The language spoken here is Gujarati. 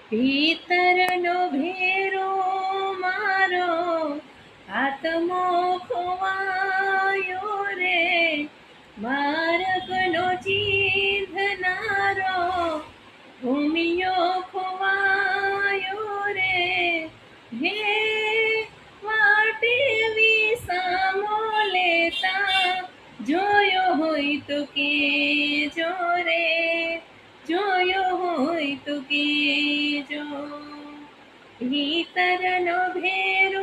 ભીતરનો ભેરો મારો આત્મો ખોવાયો રે, માર્ગનો ચીંધનારો ભૂમિયો ખોવાયો રે. હે વાટે વિસામો લેતા જોયો હોય તો કેજો રે, જોયો હોય તો કેજો. ભીતરનો ભેરો